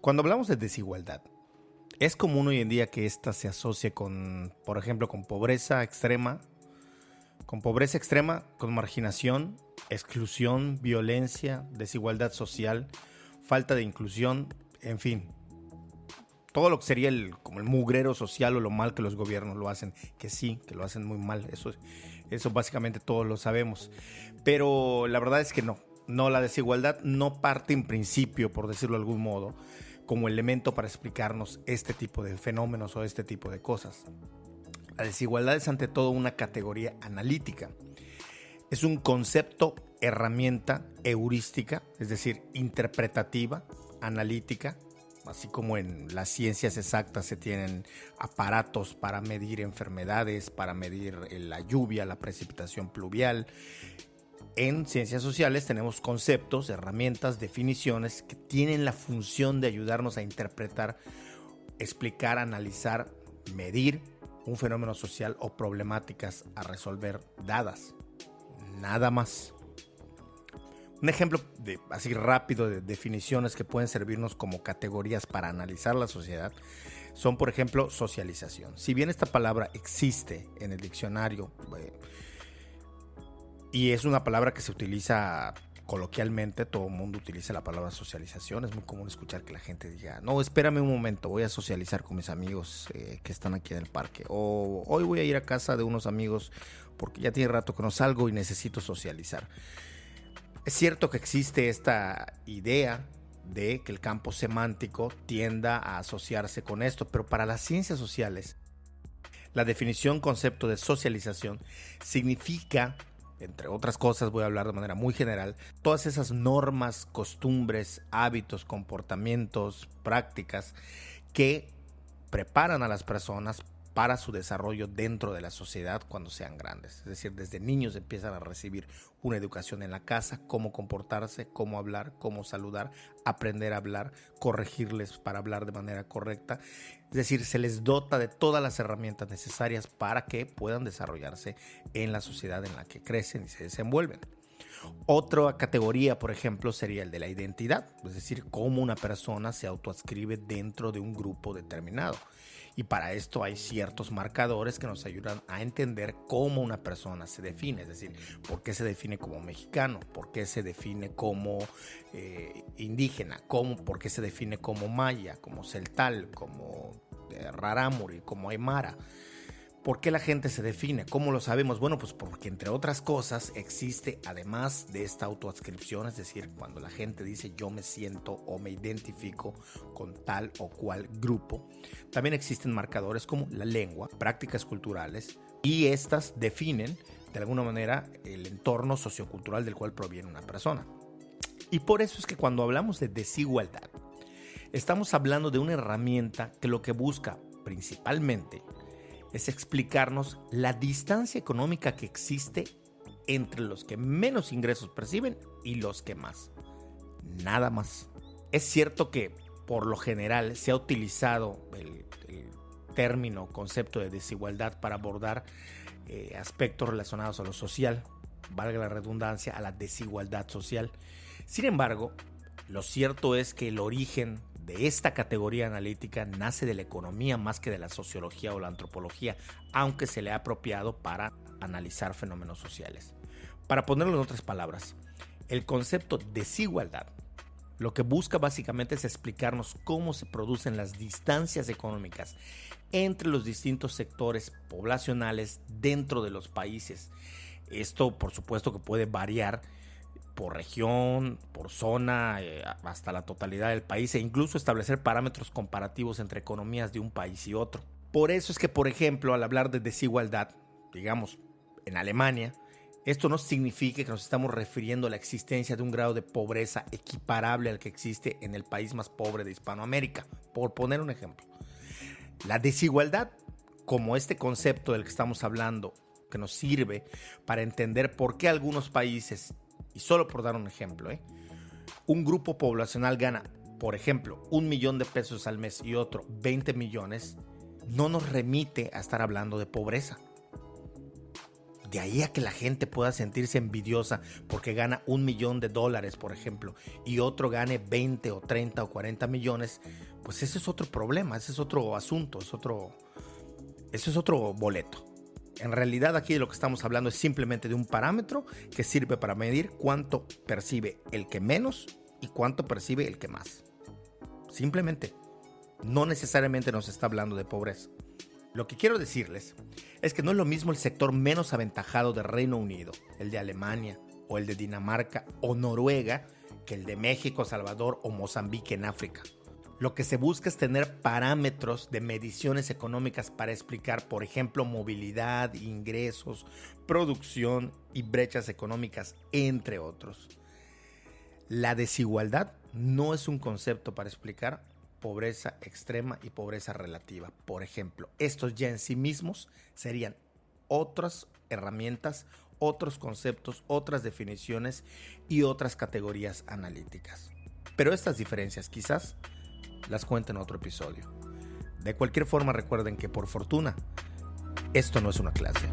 Cuando hablamos de desigualdad, es común hoy en día que ésta se asocie con, por ejemplo, con marginación, exclusión, violencia, desigualdad social, falta de inclusión, en fin, todo lo que sería como el mugrero social o lo mal que los gobiernos lo hacen, que sí, que lo hacen muy mal, eso básicamente todos lo sabemos. Pero la verdad es que no, la desigualdad no parte en principio, por decirlo de algún modo, como elemento para explicarnos este tipo de fenómenos o este tipo de cosas. La desigualdad es ante todo una categoría analítica. Es un concepto, herramienta heurística, es decir, interpretativa, analítica, así como en las ciencias exactas se tienen aparatos para medir enfermedades, para medir la lluvia, la precipitación pluvial. En ciencias sociales tenemos conceptos, herramientas, definiciones que tienen la función de ayudarnos a interpretar, explicar, analizar, medir un fenómeno social o problemáticas a resolver dadas. Nada más. Un ejemplo así rápido de definiciones que pueden servirnos como categorías para analizar la sociedad son, por ejemplo, socialización. Si bien esta palabra existe en el diccionario y es una palabra que se utiliza coloquialmente, todo el mundo utiliza la palabra socialización. Es muy común escuchar que la gente diga, no, espérame un momento, voy a socializar con mis amigos que están aquí en el parque. O hoy voy a ir a casa de unos amigos porque ya tiene rato que no salgo y necesito socializar. Es cierto que existe esta idea de que el campo semántico tienda a asociarse con esto, pero para las ciencias sociales, la definición concepto de socialización significa, entre otras cosas, voy a hablar de manera muy general, todas esas normas, costumbres, hábitos, comportamientos, prácticas que preparan a las personas para su desarrollo dentro de la sociedad cuando sean grandes. Es decir, desde niños empiezan a recibir una educación en la casa, cómo comportarse, cómo hablar, cómo saludar, aprender a hablar, corregirles para hablar de manera correcta. Es decir, se les dota de todas las herramientas necesarias para que puedan desarrollarse en la sociedad en la que crecen y se desenvuelven. Otra categoría, por ejemplo, sería el de la identidad, es decir, cómo una persona se autoadscribe dentro de un grupo determinado. Y para esto hay ciertos marcadores que nos ayudan a entender cómo una persona se define, es decir, por qué se define como mexicano, por qué se define como indígena, por qué se define como maya, como celtal, como rarámuri, como aymara. ¿Por qué la gente se define? ¿Cómo lo sabemos? Bueno, pues porque entre otras cosas existe, además de esta autoadscripción, es decir, cuando la gente dice yo me siento o me identifico con tal o cual grupo, también existen marcadores como la lengua, prácticas culturales, y estas definen de alguna manera el entorno sociocultural del cual proviene una persona. Y por eso es que cuando hablamos de desigualdad, estamos hablando de una herramienta que lo que busca principalmente es explicarnos la distancia económica que existe entre los que menos ingresos perciben y los que más. Nada más. Es cierto que por lo general se ha utilizado el término, concepto de desigualdad para abordar aspectos relacionados a lo social, valga la redundancia, a la desigualdad social. Sin embargo, lo cierto es que el origen de esta categoría analítica nace de la economía más que de la sociología o la antropología, aunque se le ha apropiado para analizar fenómenos sociales. Para ponerlo en otras palabras, el concepto desigualdad lo que busca básicamente es explicarnos cómo se producen las distancias económicas entre los distintos sectores poblacionales dentro de los países. Esto, por supuesto, que puede variar por región, por zona, hasta la totalidad del país, e incluso establecer parámetros comparativos entre economías de un país y otro. Por eso es que, por ejemplo, al hablar de desigualdad, digamos, en Alemania, esto no significa que nos estamos refiriendo a la existencia de un grado de pobreza equiparable al que existe en el país más pobre de Hispanoamérica, por poner un ejemplo. La desigualdad, como este concepto del que estamos hablando, que nos sirve para entender por qué algunos países, y solo por dar un ejemplo, un grupo poblacional gana, por ejemplo, 1 millón de pesos al mes y otro 20 millones, no nos remite a estar hablando de pobreza. De ahí a que la gente pueda sentirse envidiosa porque gana $1,000,000, por ejemplo, y otro gane 20 o 30 o 40 millones, pues ese es otro problema, ese es otro asunto, ese es otro boleto. En realidad aquí de lo que estamos hablando es simplemente de un parámetro que sirve para medir cuánto percibe el que menos y cuánto percibe el que más. Simplemente, no necesariamente nos está hablando de pobreza. Lo que quiero decirles es que no es lo mismo el sector menos aventajado de Reino Unido, el de Alemania o el de Dinamarca o Noruega, que el de México, Salvador o Mozambique en África. Lo que se busca es tener parámetros de mediciones económicas para explicar, por ejemplo, movilidad, ingresos, producción y brechas económicas, entre otros. La desigualdad no es un concepto para explicar pobreza extrema y pobreza relativa. Por ejemplo, estos ya en sí mismos serían otras herramientas, otros conceptos, otras definiciones y otras categorías analíticas. Pero estas diferencias quizás las cuento en otro episodio. De cualquier forma, recuerden que por fortuna, esto no es una clase.